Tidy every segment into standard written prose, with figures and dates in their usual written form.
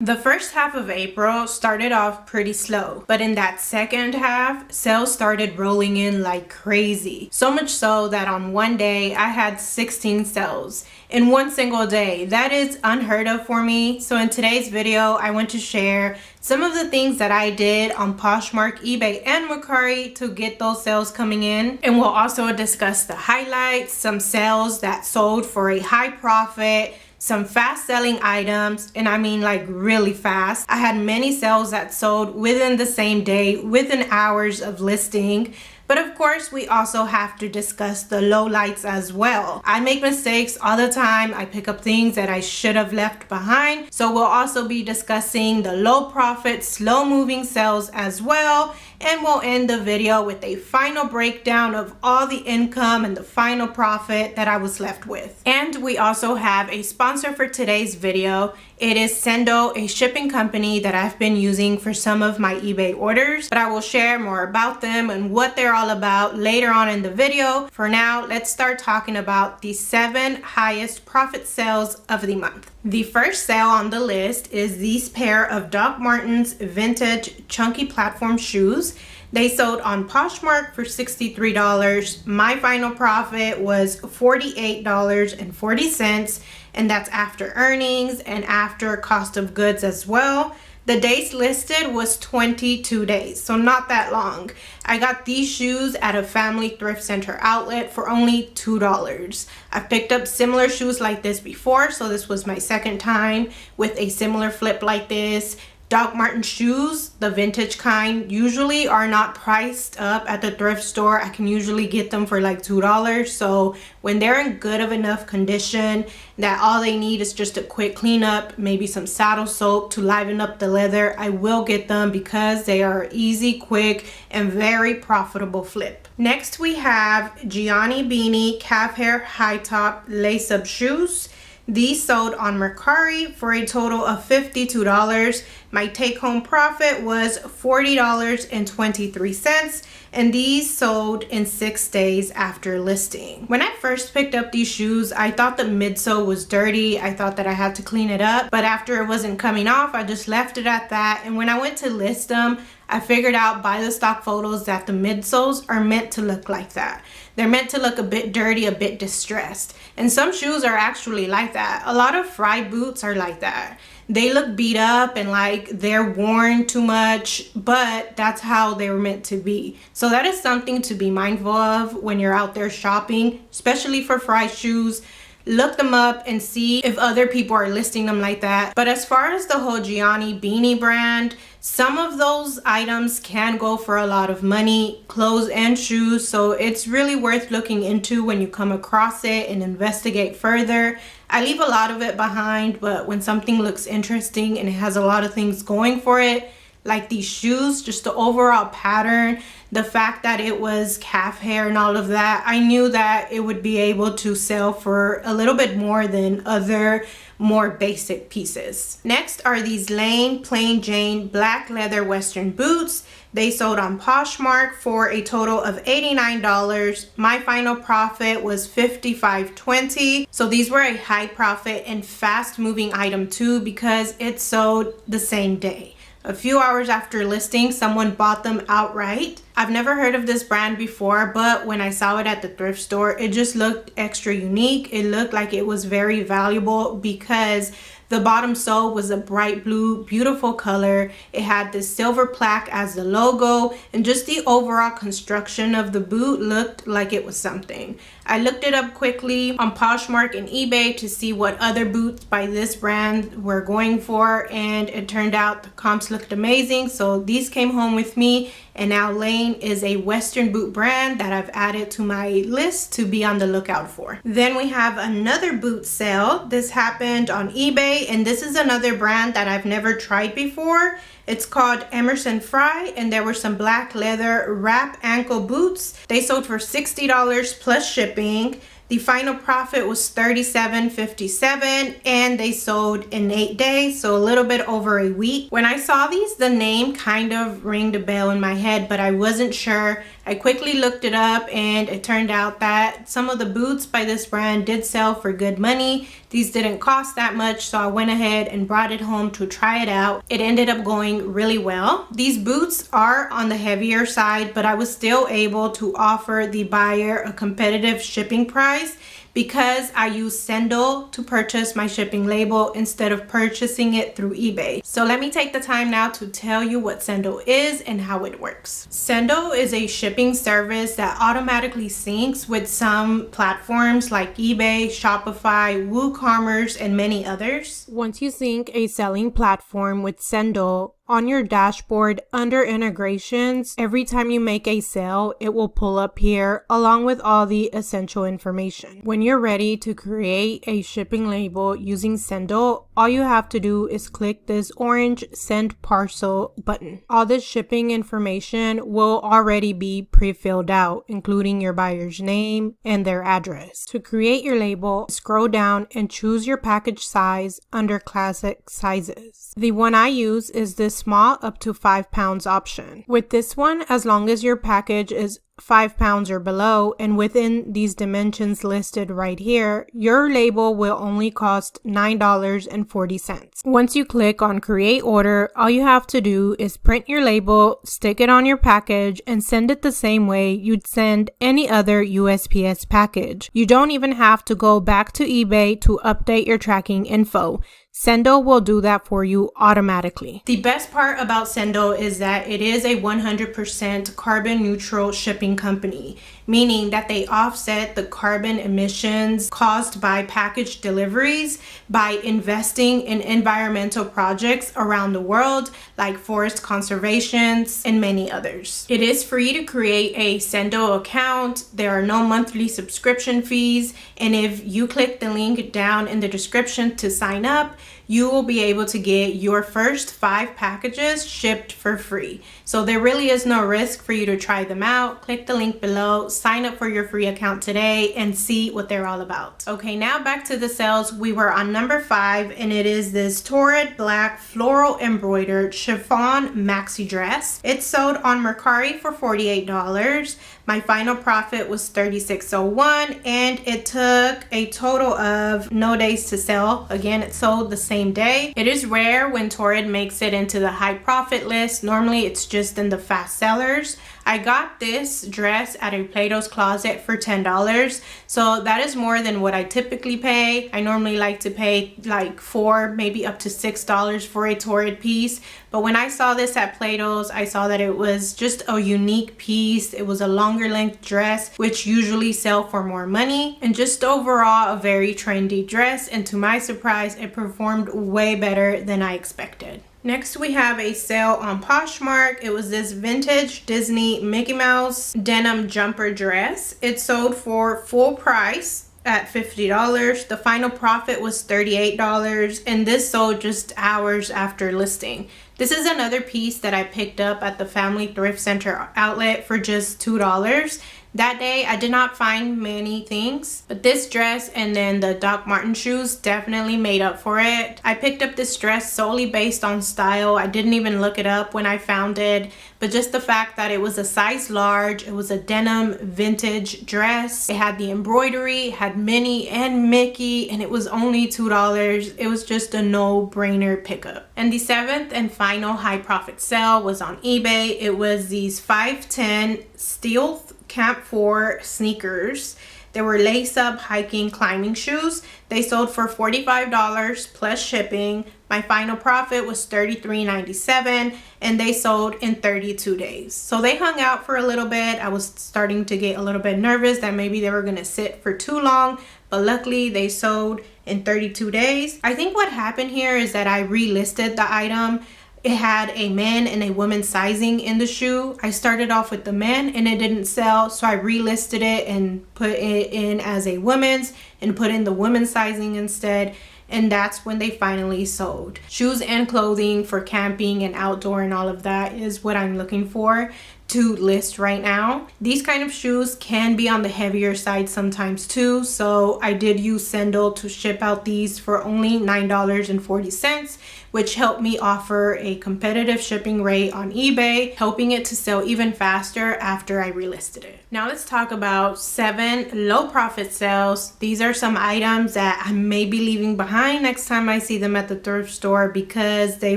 The first half of April started off pretty slow, but in that second half, sales started rolling in like crazy. So much so that on one day, I had 16 sales in one single day. That is unheard of for me. So in today's video, I want to share some of the things that I did on Poshmark, eBay, and Mercari to get those sales coming in. And we'll also discuss the highlights, some sales that sold for a high profit, some fast selling items, and I mean like really fast. I had many sales that sold within the same day, within hours of listing. But of course, we also have to discuss the lowlights as well. I make mistakes all the time. I pick up things that I should have left behind. So we'll also be discussing the low profit, slow moving sales as well. And we'll end the video with a final breakdown of all the income and the final profit that I was left with. And we also have a sponsor for today's video. It is SENDLE, a shipping company that I've been using for some of my eBay orders, but I will share more about them and what they're all about later on in the video. For now, let's start talking about the 7 highest profit sales of the month. The first sale on the list is these pair of Doc Martens vintage chunky platform shoes. They sold on Poshmark for $63. My final profit was $48.40, and that's after earnings and after cost of goods as well. The days listed was 22 days, so not that long. I got these shoes at a family thrift center outlet for only $2. I've picked up similar shoes like this before, so this was my second time with a similar flip like this. Doc Marten shoes, the vintage kind, usually are not priced up at the thrift store. I can usually get them for like $2. So when they're in good of enough condition that all they need is just a quick cleanup, maybe some saddle soap to liven up the leather, I will get them because they are easy, quick, and very profitable flip. Next we have Gianni Beanie calf hair high top lace up shoes. These sold on Mercari for a total of $52. My take-home profit was $40.23, and these sold in 6 days after listing. When I first picked up these shoes, I thought the midsole was dirty. I thought that I had to clean it up, but after it wasn't coming off, I just left it at that. And when I went to list them, I figured out by the stock photos that the midsoles are meant to look like that. They're meant to look a bit dirty, a bit distressed. And some shoes are actually like that. A lot of fried boots are like that. They look beat up and like they're worn too much, but that's how they were meant to be. So that is something to be mindful of when you're out there shopping, especially for fried shoes. Look them up and see if other people are listing them like that. But as far as the whole Gianni Beanie brand, some of those items can go for a lot of money, clothes and shoes. So it's really worth looking into when you come across it and investigate further. I leave a lot of it behind, but when something looks interesting and it has a lot of things going for it, like these shoes, just the overall pattern, the fact that it was calf hair and all of that, I knew that it would be able to sell for a little bit more than other more basic pieces. Next are these Lane Plain Jane black leather western boots. They sold on Poshmark for a total of $89. My final profit was $55.20. So these were a high profit and fast moving item too because it sold the same day. A few hours after listing, someone bought them outright. I've never heard of this brand before, but when I saw it at the thrift store, it just looked extra unique. It looked like it was very valuable because the bottom sole was a bright blue, beautiful color. It had this silver plaque as the logo, and just the overall construction of the boot looked like it was something. I looked it up quickly on Poshmark and eBay to see what other boots by this brand were going for, and it turned out the comps looked amazing. So these came home with me, and now Lane is a Western boot brand that I've added to my list to be on the lookout for. Then we have another boot sale. This happened on eBay, and this is another brand that I've never tried before. It's called Emerson Fry, and there were some black leather wrap ankle boots. They sold for $60 plus shipping. The final profit was $37.57 and they sold in 8 days, so a little bit over a week. When I saw these, the name kind of rang a bell in my head, but I wasn't sure. I quickly looked it up and it turned out that some of the boots by this brand did sell for good money. These didn't cost that much, so I went ahead and brought it home to try it out. It ended up going really well. These boots are on the heavier side, but I was still able to offer the buyer a competitive shipping price because I use SENDLE to purchase my shipping label instead of purchasing it through eBay. So let me take the time now to tell you what SENDLE is and how it works. SENDLE is a shipping service that automatically syncs with some platforms like eBay, Shopify, WooCommerce, and many others. Once you sync a selling platform with SENDLE, on your dashboard under integrations, every time you make a sale, it will pull up here along with all the essential information. When you're ready to create a shipping label using SENDLE, all you have to do is click this orange Send Parcel button. All this shipping information will already be pre-filled out, including your buyer's name and their address. To create your label, scroll down and choose your package size under classic sizes. The one I use is this small up to 5 pounds option. With this one, as long as your package is 5 pounds or below and within these dimensions listed right here, your label will only cost $9.40. Once you click on create order, all you have to do is print your label, stick it on your package, and send it the same way you'd send any other USPS package. You don't even have to go back to eBay to update your tracking info. SENDLE will do that for you automatically. The best part about SENDLE is that it is a 100% carbon neutral shipping company, meaning that they offset the carbon emissions caused by package deliveries by investing in environmental projects around the world like forest conservation and many others. It is free to create a SENDLE account. There are no monthly subscription fees, and if you click the link down in the description to sign up, you will be able to get your first 5 packages shipped for free. So there really is no risk for you to try them out. Click the link below, sign up for your free account today, and see what they're all about. Okay, now back to the sales. We were on number 5, and it is this torrid black floral embroidered chiffon maxi dress. It sold on Mercari for $48. My final profit was $36.01, and it took a total of no days to sell. Again, it sold the same day. It is rare when Torrid makes it into the high profit list. Normally it's just in the fast sellers. I got this dress at a Plato's Closet for $10, so that is more than what I typically pay. I normally like to pay like $4, maybe up to $6 for a Torrid piece, but when I saw this at Plato's, I saw that it was just a unique piece. It was a longer length dress, which usually sell for more money, and just overall a very trendy dress, and to my surprise, it performed way better than I expected. Next, we have a sale on Poshmark. It was this vintage Disney Mickey Mouse denim jumper dress. It sold for full price at $50. The final profit was $38, and this sold just hours after listing. This is another piece that I picked up at the Family Thrift Center outlet for just $2. That day, I did not find many things, but this dress and then the Doc Marten shoes definitely made up for it. I picked up this dress solely based on style. I didn't even look it up when I found it, but just the fact that it was a size large, it was a denim vintage dress. It had the embroidery, had Minnie and Mickey, and it was only $2. It was just a no-brainer pickup. And the 7th and final high profit sale was on eBay. It was these 5'10" steel Camp 4 sneakers. They were lace-up hiking climbing shoes. They sold for $45 plus shipping. My final profit was $33.97, and they sold in 32 days. So they hung out for a little bit. I was starting to get a little bit nervous that maybe they were gonna sit for too long, but luckily they sold in 32 days. I think what happened here is that I relisted the item. It had a men and a woman sizing in the shoe. I started off with the men and it didn't sell, so I relisted it and put it in as a women's and put in the women's sizing instead, and that's when they finally sold. Shoes and clothing for camping and outdoor and all of that is what I'm looking for. to list right now. These kind of shoes can be on the heavier side sometimes too, so I did use SENDLE to ship out these for only $9.40, which helped me offer a competitive shipping rate on eBay, helping it to sell even faster after I relisted it. Now let's talk about 7 low profit sales. These are some items that I may be leaving behind next time I see them at the thrift store because they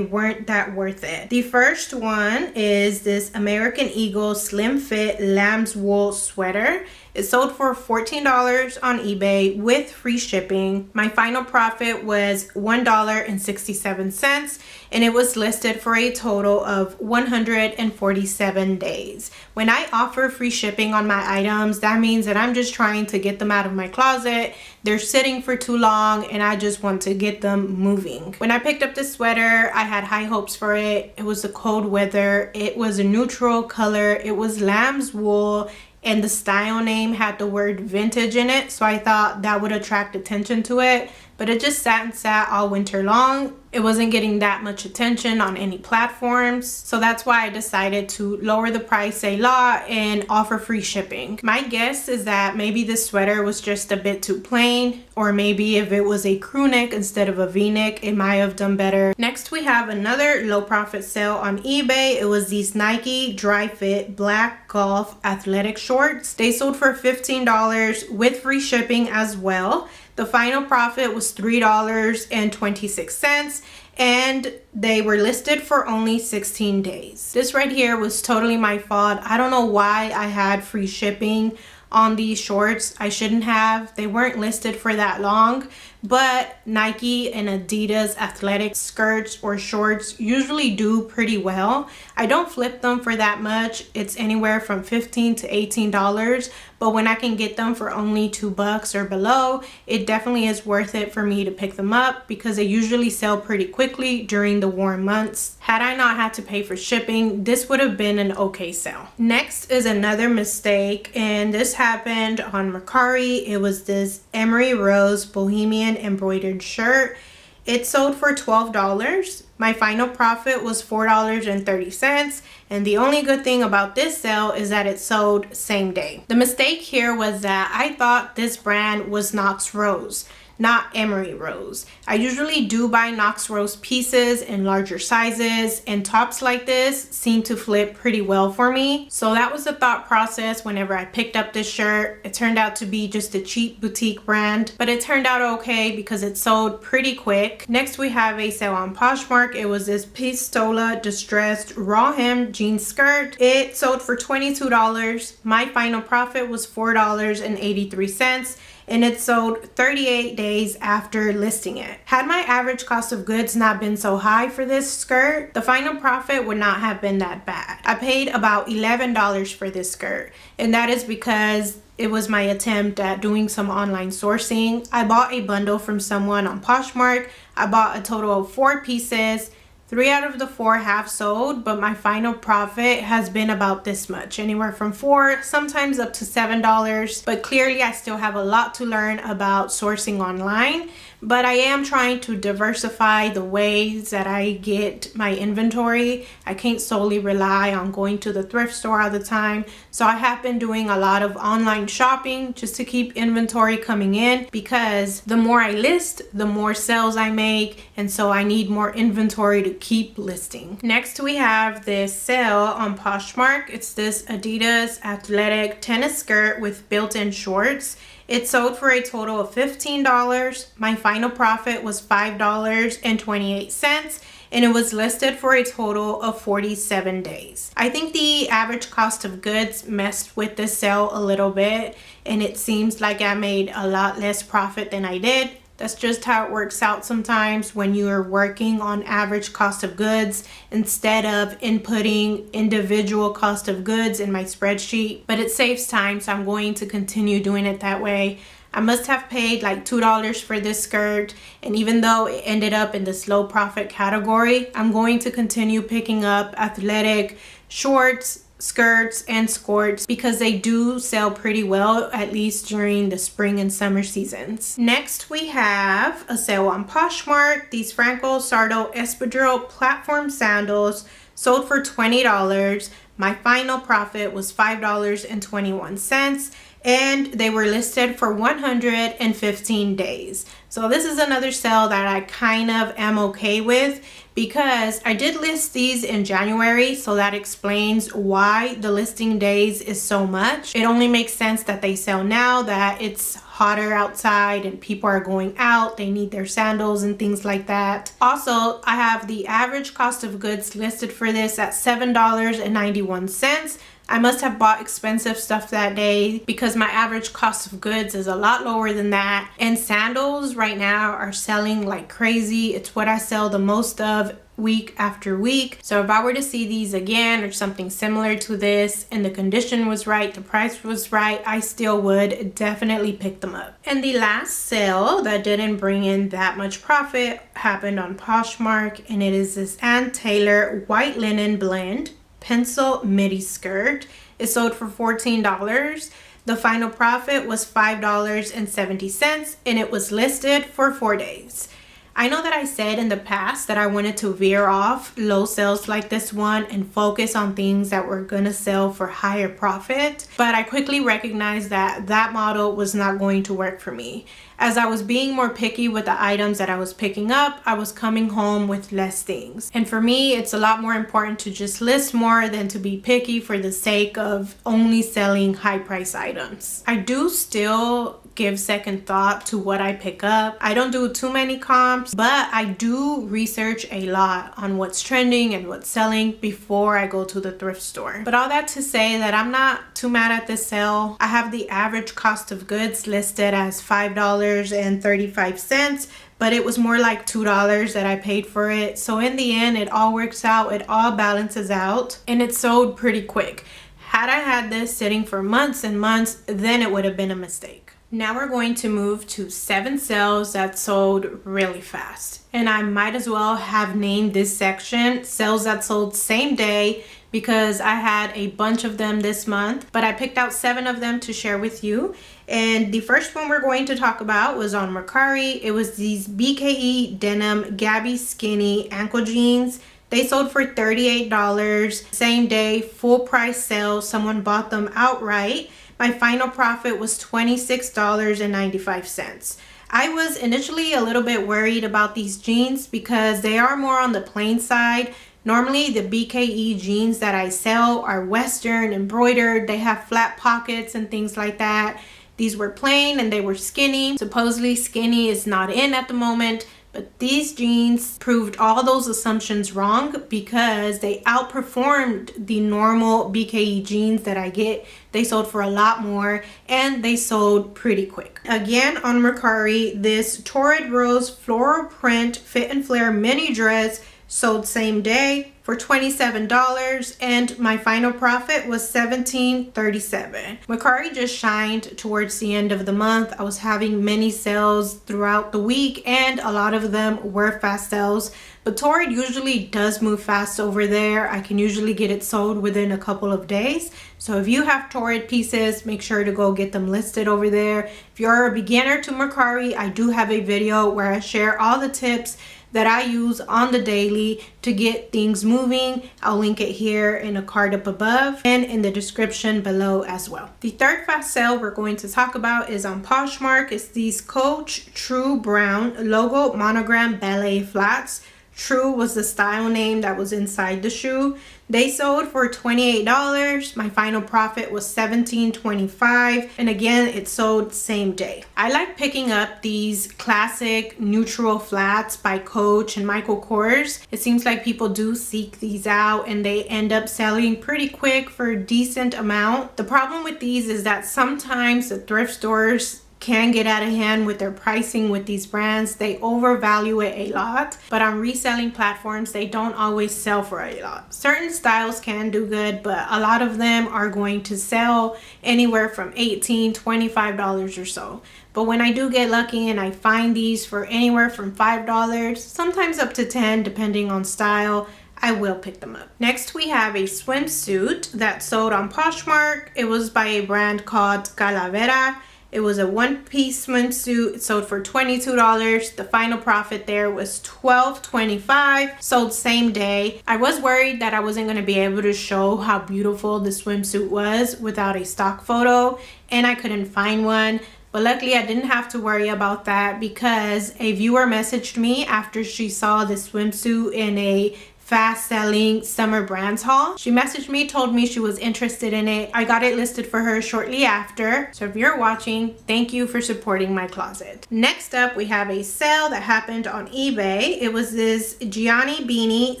weren't that worth it. The first one is this American Eagle Slim Fit Lamb's Wool Sweater. It sold for $14 on eBay with free shipping. My final profit was $1.67, and it was listed for a total of 147 days. When I offer free shipping on my items, that means that I'm just trying to get them out of my closet. They're sitting for too long and I just want to get them moving. When I picked up this sweater, I had high hopes for it. It was the cold weather. It was a neutral color. It was lamb's wool, and the style name had the word vintage in it, so I thought that would attract attention to it, but it just sat and sat all winter long. It wasn't getting that much attention on any platforms, so that's why I decided to lower the price a lot and offer free shipping. My guess is that maybe this sweater was just a bit too plain, or maybe if it was a crew neck instead of a v-neck, it might have done better. Next, we have another low profit sale on eBay. It was these Nike Dry Fit Black Golf Athletic Shorts. They sold for $15 with free shipping as well. The final profit was $3.26, and they were listed for only 16 days. This right here was totally my fault. I don't know why I had free shipping on these shorts. I shouldn't have. They weren't listed for that long, but Nike and Adidas athletic skirts or shorts usually do pretty well. I don't flip them for that much. It's anywhere from $15 to $18, but when I can get them for only $2 or below, it definitely is worth it for me to pick them up because they usually sell pretty quickly during the warm months. Had I not had to pay for shipping, this would have been an okay sale. Next is another mistake, and this happened on Mercari. It was this Emery Rose Bohemian embroidered shirt. It sold for $12. My final profit was $4.30, and the only good thing about this sale is that it sold same day. The mistake here was that I thought this brand was Knox Rose, not Emery Rose. I usually do buy Knox Rose pieces in larger sizes, and tops like this seem to flip pretty well for me. So that was the thought process whenever I picked up this shirt. It turned out to be just a cheap boutique brand, but it turned out okay because it sold pretty quick. Next, we have a sale on Poshmark. It was this Pistola distressed raw hem jean skirt. It sold for $22. My final profit was $4.83. and it sold 38 days after listing it. Had my average cost of goods not been so high for this skirt, the final profit would not have been that bad. I paid about $11 for this skirt, and that is because it was my attempt at doing some online sourcing. I bought a bundle from someone on Poshmark. I bought a total of 4 pieces. 3 out of the 4 have sold, but my final profit has been about this much, anywhere from $4, sometimes up to $7. But clearly I still have a lot to learn about sourcing online, but I am trying to diversify the ways that I get my inventory. I can't solely rely on going to the thrift store all the time, so I have been doing a lot of online shopping just to keep inventory coming in, because the more I list, the more sales I make, and so I need more inventory to keep listing. Next, we have this sale on Poshmark. It's this Adidas athletic tennis skirt with built-in shorts. It sold for a total of $15. My final profit was $5.28, and it was listed for a total of 47 days. I think the average cost of goods messed with this sale a little bit, and it seems like I made a lot less profit than I did. That's just how it works out sometimes when you are working on average cost of goods instead of inputting individual cost of goods in my spreadsheet. But it saves time, so I'm going to continue doing it that way. I must have paid like $2 for this skirt, and even though it ended up in this low profit category, I'm going to continue picking up athletic shorts, skirts, and skirts because they do sell pretty well, at least during the spring and summer seasons. Next, we have a sale on Poshmark. These Franco Sardo espadrille platform sandals sold for $20. My final profit was $5.21, and they were listed for 115 days. So this is another sale that I kind of am okay with because I did list these in January, so that explains why the listing days is so much. It only makes sense that they sell now that it's hotter outside and people are going out, they need their sandals and things like that. Also, I have the average cost of goods listed for this at $7.91. I must have bought expensive stuff that day because my average cost of goods is a lot lower than that. And sandals right now are selling like crazy. It's what I sell the most of week after week. So if I were to see these again or something similar to this and the condition was right, the price was right, I still would definitely pick them up. And the last sale that didn't bring in that much profit happened on Poshmark, and it is this Ann Taylor white linen blend pencil midi skirt. It sold for $14. The final profit was $5.70, and it was listed for 4 days. I know that I said in the past that I wanted to veer off low sales like this one and focus on things that were gonna sell for higher profit, but I quickly recognized that that model was not going to work for me. As I was being more picky with the items that I was picking up, I was coming home with less things. And for me, it's a lot more important to just list more than to be picky for the sake of only selling high price items. I do still give second thought to what I pick up. I don't do too many comps, but I do research a lot on what's trending and what's selling before I go to the thrift store. But all that to say that I'm not too mad at this sale. I have the average cost of goods listed as $5.35, but it was more like $2 that I paid for it. So in the end, it all works out, it all balances out, and it sold pretty quick. Had I had this sitting for months and months, then it would have been a mistake. Now we're going to move to 7 sales that sold really fast. And I might as well have named this section sales that sold same day because I had a bunch of them this month, but I picked out 7 of them to share with you. And the first one we're going to talk about was on Mercari. It was these BKE denim Gabby skinny ankle jeans. They sold for $38, same day, full price sale. Someone bought them outright. My final profit was $26.95. I was initially a little bit worried about these jeans because they are more on the plain side. Normally the BKE jeans that I sell are Western embroidered. They have flat pockets and things like that. These were plain and they were skinny. Supposedly skinny is not in at the moment, but these jeans proved all those assumptions wrong because they outperformed the normal BKE jeans that I get. They sold for a lot more and they sold pretty quick. Again on Mercari, this Torrid Rose floral print fit and flare mini dress sold same day for $27, and my final profit was $17.37. Mercari just shined towards the end of the month. I was having many sales throughout the week and a lot of them were fast sales, but Torrid usually does move fast over there. I can usually get it sold within a couple of days. So if you have Torrid pieces, make sure to go get them listed over there. If you're a beginner to Mercari, I do have a video where I share all the tips that I use on the daily to get things moving. I'll link it here in a card up above and in the description below as well. The third fast sale we're going to talk about is on Poshmark. It's these Coach True Brown logo monogram ballet flats. True was the style name that was inside the shoe. They sold for $28. My final profit was $17.25, and again it sold same day. I like picking up these classic neutral flats by Coach and Michael Kors. It seems like people do seek these out and they end up selling pretty quick for a decent amount. The problem with these is that sometimes the thrift stores can get out of hand with their pricing with these brands. They overvalue it a lot, but on reselling platforms they don't always sell for a lot. Certain styles can do good, but a lot of them are going to sell anywhere from $18, $25 or so. But when I do get lucky and I find these for anywhere from $5, sometimes up to $10 depending on style, I will pick them up. Next we have a swimsuit that sold on Poshmark. It was by a brand called Calavera. It was a one-piece swimsuit. It sold for $22. The final profit there was $12.25. Sold same day. I was worried that I wasn't going to be able to show how beautiful the swimsuit was without a stock photo, and I couldn't find one. But luckily I didn't have to worry about that because a viewer messaged me after she saw the swimsuit in a fast selling summer brands haul. She messaged me, told me she was interested in it. I got it listed for her shortly after. So if you're watching, thank you for supporting my closet. Next up, we have a sale that happened on eBay. It was this Gianni Beanie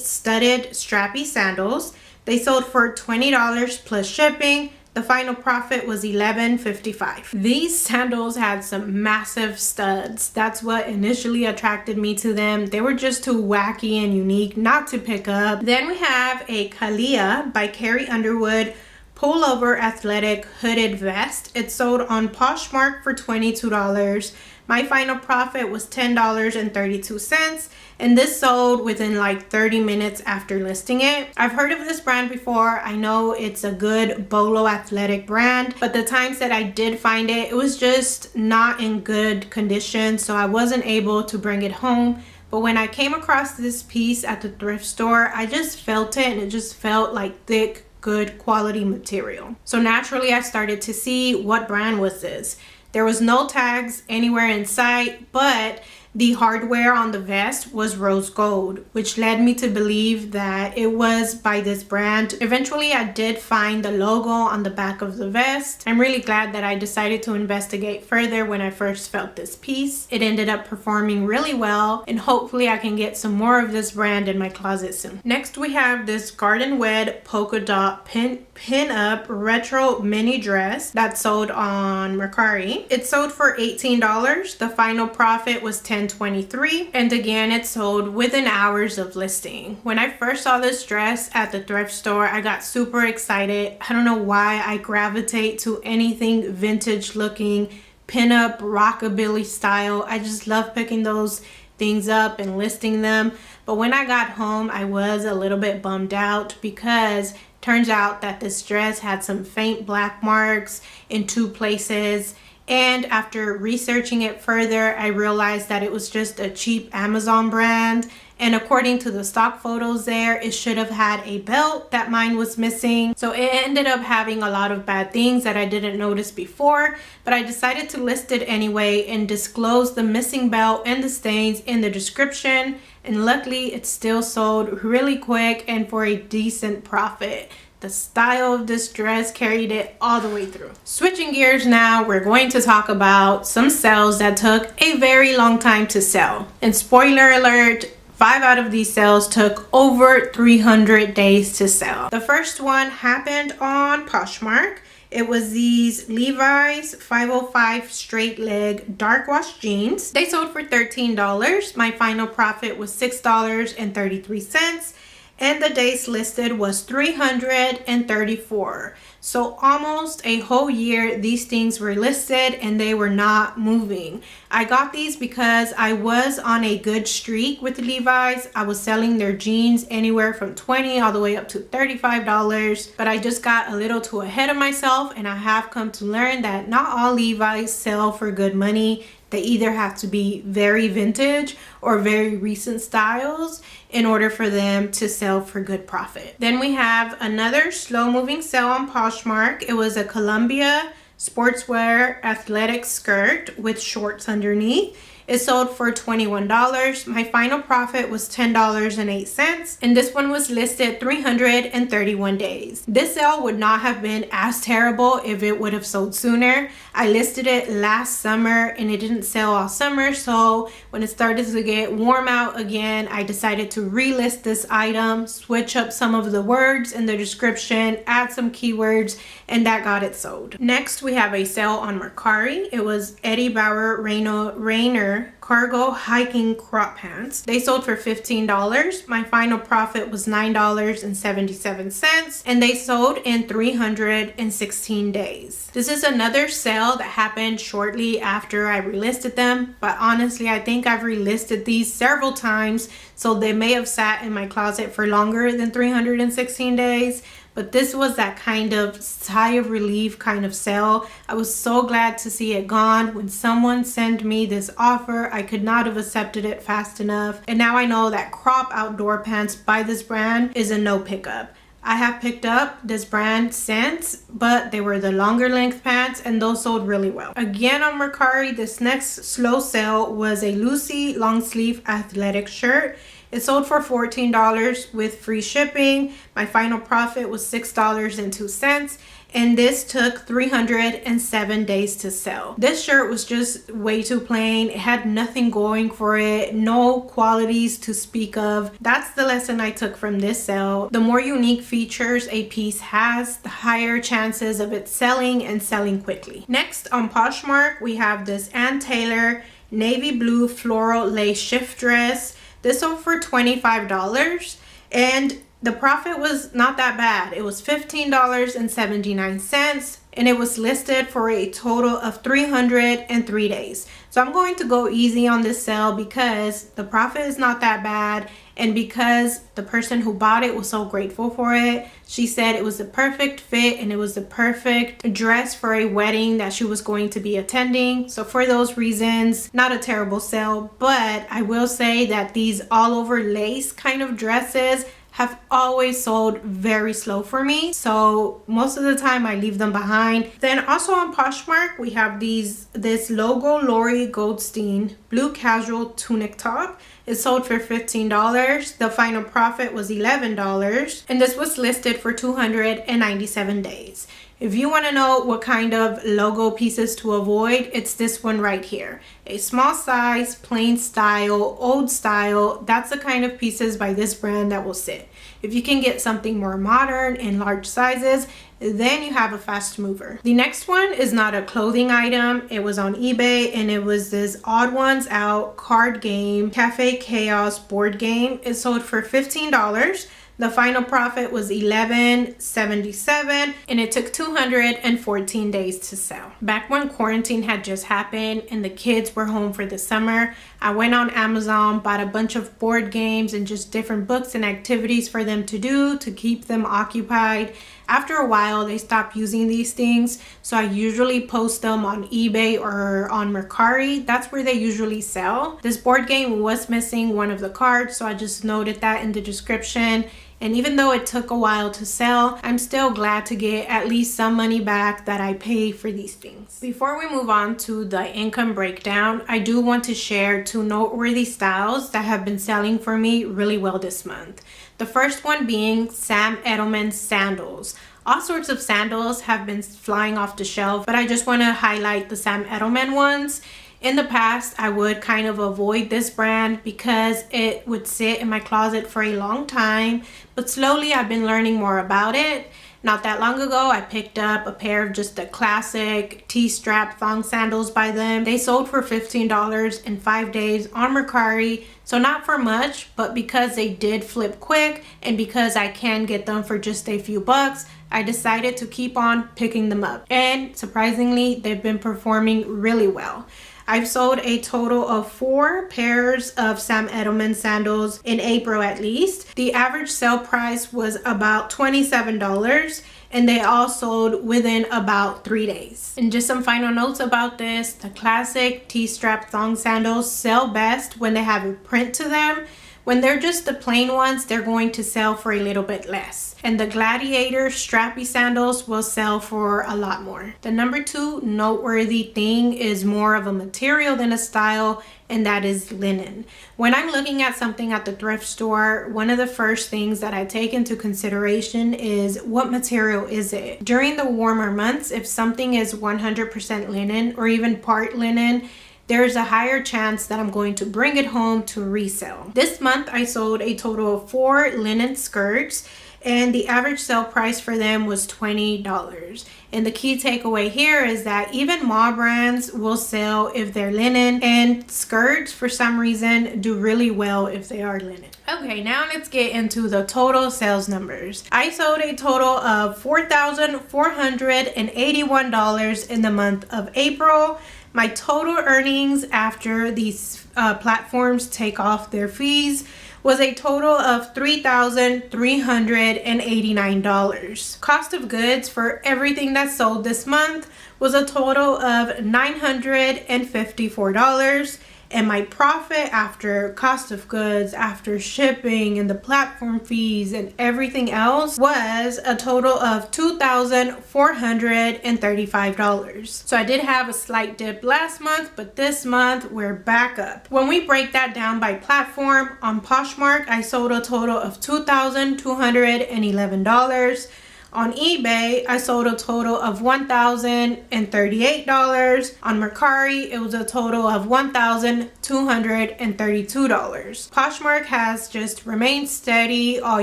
studded strappy sandals. They sold for $20 plus shipping. The final profit was $11.55. These sandals had some massive studs. That's what initially attracted me to them. They were just too wacky and unique not to pick up. Then we have a Kalia by Carrie Underwood pullover athletic hooded vest. It sold on Poshmark for $22. My final profit was $10.32, and this sold within like 30 minutes after listing it. I've heard of this brand before. I know it's a good Bolo athletic brand, but the times that I did find it, it was just not in good condition, so I wasn't able to bring it home. But when I came across this piece at the thrift store, I just felt it, and it just felt like thick, good quality material. So naturally I started to see what brand was this. There was no tags anywhere in sight, but the hardware on the vest was rose gold, which led me to believe that it was by this brand. Eventually, I did find the logo on the back of the vest. I'm really glad that I decided to investigate further when I first felt this piece. It ended up performing really well, and hopefully I can get some more of this brand in my closet soon. Next, we have this garden wed polka dot pin-up retro mini dress that sold on Mercari. It sold for $18. The final profit was $10.23, and again it sold within hours of listing. When I first saw this dress at the thrift store, I got super excited. I don't know why I gravitate to anything vintage looking, pin-up, rockabilly style. I just love picking those things up and listing them. But when I got home, I was a little bit bummed out because turns out that this dress had some faint black marks in two places. And after researching it further, I realized that it was just a cheap Amazon brand. And according to the stock photos there, it should have had a belt that mine was missing. So it ended up having a lot of bad things that I didn't notice before. But I decided to list it anyway and disclose the missing belt and the stains in the description. And luckily, it still sold really quick and for a decent profit. The style of this dress carried it all the way through. Switching gears now, we're going to talk about some sales that took a very long time to sell. And spoiler alert, 5 out of these sales took over 300 days to sell. The first one happened on Poshmark. It was these Levi's 505 straight leg dark wash jeans. They sold for $13. My final profit was $6.33. And the days listed was 334. So almost a whole year these things were listed and they were not moving. I got these because I was on a good streak with Levi's. I was selling their jeans anywhere from $20 all the way up to $35. But I just got a little too ahead of myself, and I have come to learn that not all Levi's sell for good money. They either have to be very vintage or very recent styles in order for them to sell for good profit. Then we have another slow moving sale on Poshmark. It was a Columbia sportswear athletic skirt with shorts underneath. It sold for $21. My final profit was $10.08, and this one was listed 331 days. This sale would not have been as terrible if it would have sold sooner. I listed it last summer and it didn't sell all summer, so when it started to get warm out again, I decided to relist this item, switch up some of the words in the description, add some keywords, and that got it sold. Next, we have a sale on Mercari. It was Eddie Bauer Rainer cargo hiking crop pants. They sold for $15. My final profit was $9.77, and they sold in 316 days. This is another sale that happened shortly after I relisted them, but honestly I think I've relisted these several times, so they may have sat in my closet for longer than 316 days. but this was that kind of sigh of relief kind of sale. I was so glad to see it gone. When someone sent me this offer, I could not have accepted it fast enough. And now I know that crop outdoor pants by this brand is a no pickup. I have picked up this brand since, but they were the longer length pants and those sold really well. Again on Mercari, this next slow sale was a Lucy long sleeve athletic shirt. It sold for $14 with free shipping. My final profit was $6.02. And this took 307 days to sell. This shirt was just way too plain. It had nothing going for it, no qualities to speak of. That's the lesson I took from this sale. The more unique features a piece has, the higher chances of it selling and selling quickly. Next on Poshmark, we have this Ann Taylor navy blue floral lace shift dress. This sold for $25 and the profit was not that bad. It was $15.79 and it was listed for a total of 303 days. So I'm going to go easy on this sale because the profit is not that bad and because the person who bought it was so grateful for it. She said it was the perfect fit and it was the perfect dress for a wedding that she was going to be attending. So for those reasons, not a terrible sale, but I will say that these all over lace kind of dresses have always sold very slow for me, so most of the time I leave them behind. Then also on Poshmark, we have this logo Lori Goldstein blue casual tunic top. It sold for $15. The final profit was $11 and this was listed for 297 days. If you want to know what kind of logo pieces to avoid, it's this one right here. A small size, plain style, old style, that's the kind of pieces by this brand that will sit. If you can get something more modern in large sizes, then you have a fast mover. The next one is not a clothing item. It was on eBay and it was this Odd Ones Out card game, Cafe Chaos board game. It sold for $15. The final profit was $11.77 and it took 214 days to sell. Back when quarantine had just happened and the kids were home for the summer, I went on Amazon, bought a bunch of board games and just different books and activities for them to do to keep them occupied. After a while, they stopped using these things, so I usually post them on eBay or on Mercari. That's where they usually sell. This board game was missing one of the cards, so I just noted that in the description. And even though it took a while to sell, I'm still glad to get at least some money back that I pay for these things. Before we move on to the income breakdown, I do want to share two noteworthy styles that have been selling for me really well this month. The first one being Sam Edelman sandals. All sorts of sandals have been flying off the shelf, but I just want to highlight the Sam Edelman ones. In the past, I would kind of avoid this brand because it would sit in my closet for a long time, but slowly I've been learning more about it. Not that long ago, I picked up a pair of just the classic T-strap thong sandals by them. They sold for $15 in 5 days on Mercari. So not for much, but because they did flip quick and because I can get them for just a few bucks, I decided to keep on picking them up. And surprisingly, they've been performing really well. I've sold a total of 4 pairs of Sam Edelman sandals in April at least. The average sale price was about $27 and they all sold within about 3 days. And just some final notes about this, the classic T-strap thong sandals sell best when they have a print to them. When they're just the plain ones, they're going to sell for a little bit less. And the Gladiator strappy sandals will sell for a lot more. The number 2 noteworthy thing is more of a material than a style, and that is linen. When I'm looking at something at the thrift store, one of the first things that I take into consideration is what material is it? During the warmer months, if something is 100% linen or even part linen, there's a higher chance that I'm going to bring it home to resell. This month, I sold a total of 4 linen skirts and the average sale price for them was $20. And the key takeaway here is that even mall brands will sell if they're linen, and skirts for some reason do really well if they are linen. Okay, now let's get into the total sales numbers. I sold a total of $4,481 in the month of April. My total earnings after these platforms take off their fees was a total of $3,389. Cost of goods for everything that sold this month was a total of $954. And my profit after cost of goods, after shipping and the platform fees and everything else, was a total of $2,435. So I did have a slight dip last month, but this month we're back up. When we break that down by platform, on Poshmark, I sold a total of $2,211. On eBay, I sold a total of $1,038. On Mercari, it was a total of $1,232. Poshmark has just remained steady all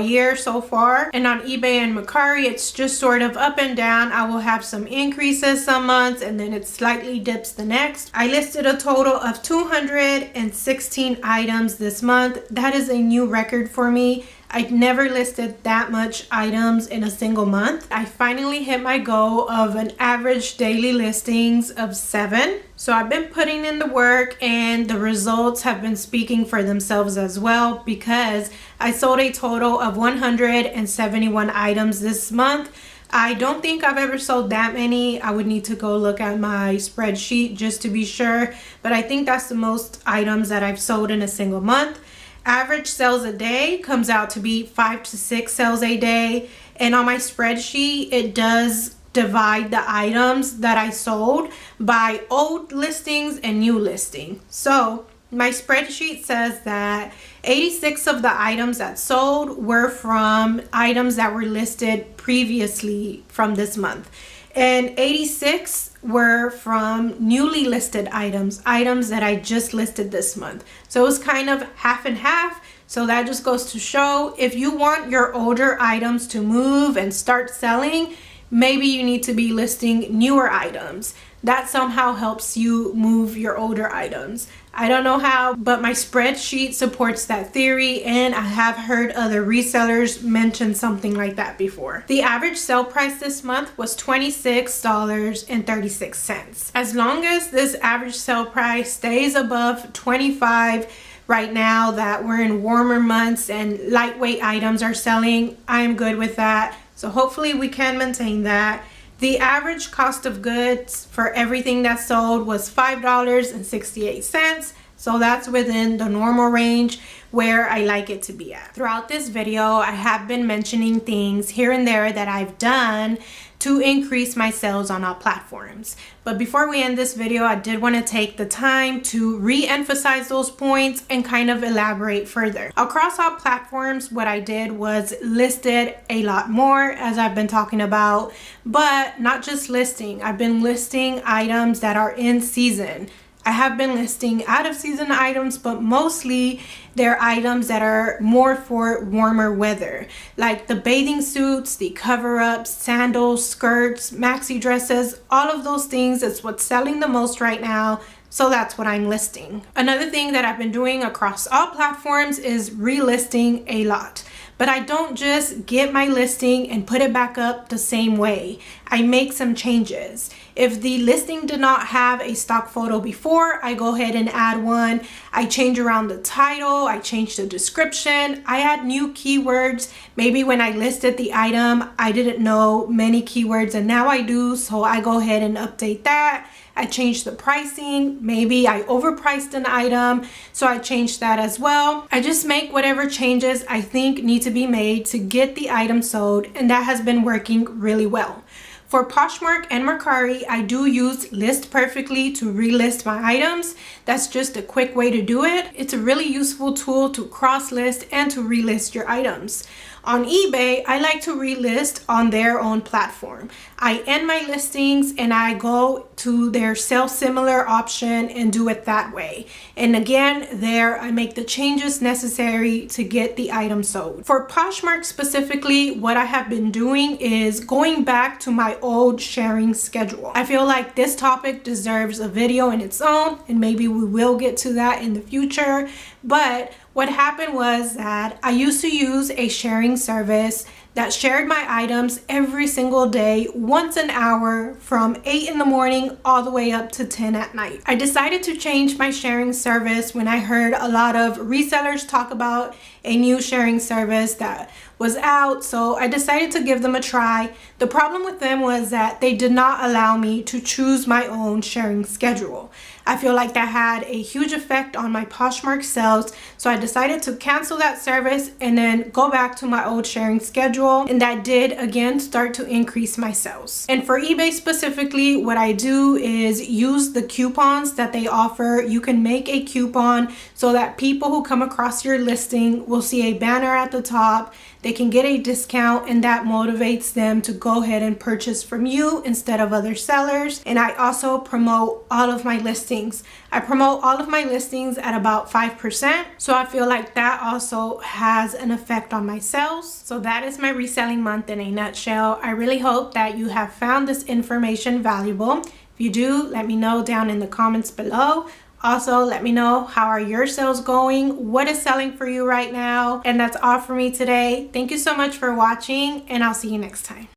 year so far. And on eBay and Mercari, it's just sort of up and down. I will have some increases some months and then it slightly dips the next. I listed a total of 216 items this month. That is a new record for me. I'd never listed that much items in a single month. I finally hit my goal of an average daily listings of 7. So I've been putting in the work and the results have been speaking for themselves as well, because I sold a total of 171 items this month. I don't think I've ever sold that many. I would need to go look at my spreadsheet just to be sure, but I think that's the most items that I've sold in a single month. Average sales a day comes out to be 5 to 6 sales a day. And on my spreadsheet, it does divide the items that I sold by old listings and new listing. So my spreadsheet says that 86 of the items that sold were from items that were listed previously from this month. And 86 were from newly listed items that I just listed this month. So it was kind of half and half. So that just goes to show, if you want your older items to move and start selling, maybe you need to be listing newer items. That somehow helps you move your older items. I don't know how, but my spreadsheet supports that theory, and I have heard other resellers mention something like that before. The average sale price this month was $26.36. As long as this average sale price stays above $25 right now that we're in warmer months and lightweight items are selling, I'm good with that. So hopefully we can maintain that. The average cost of goods for everything that sold was $5.68. So that's within the normal range where I like it to be at. Throughout this video, I have been mentioning things here and there that I've done to increase my sales on all platforms. But before we end this video, I did want to take the time to re-emphasize those points and kind of elaborate further. Across all platforms, what I did was listed a lot more, as I've been talking about, but not just listing. I've been listing items that are in season. I have been listing out of season items, but mostly they're items that are more for warmer weather, like the bathing suits, the cover-ups, sandals, skirts, maxi dresses, all of those things is what's selling the most right now. So that's what I'm listing. Another thing that I've been doing across all platforms is relisting a lot. But I don't just get my listing and put it back up the same way. I make some changes. If the listing did not have a stock photo before, I go ahead and add one. I change around the title, I change the description, I add new keywords. Maybe when I listed the item, I didn't know many keywords and now I do, so I go ahead and update that. I changed the pricing. Maybe I overpriced an item, so I changed that as well. I just make whatever changes I think need to be made to get the item sold, and that has been working really well. For Poshmark and Mercari, I do use List Perfectly to relist my items. That's just a quick way to do it. It's a really useful tool to cross-list and to relist your items. On eBay, I like to relist on their own platform. I end my listings and I go to their sell similar option and do it that way. And again, there I make the changes necessary to get the item sold. For Poshmark specifically, what I have been doing is going back to my old sharing schedule. I feel like this topic deserves a video in its own, and maybe we will get to that in the future. But what happened was that I used to use a sharing service that shared my items every single day, once an hour, from 8 in the morning all the way up to 10 at night. I decided to change my sharing service when I heard a lot of resellers talk about a new sharing service that was out, so I decided to give them a try. The problem with them was that they did not allow me to choose my own sharing schedule. I feel like that had a huge effect on my Poshmark sales, so I decided to cancel that service and then go back to my old sharing schedule, and that did again start to increase my sales. And for eBay specifically, what I do is use the coupons that they offer. You can make a coupon so that people who come across your listing will see a banner at the top. They can get a discount, and that motivates them to go ahead and purchase from you instead of other sellers. And I also promote all of my listings. I promote all of my listings at about 5%. So I feel like that also has an effect on my sales. So that is my reselling month in a nutshell. I really hope that you have found this information valuable. If you do, let me know down in the comments below. Also, let me know, how are your sales going? What is selling for you right now? And that's all for me today. Thank you so much for watching, and I'll see you next time.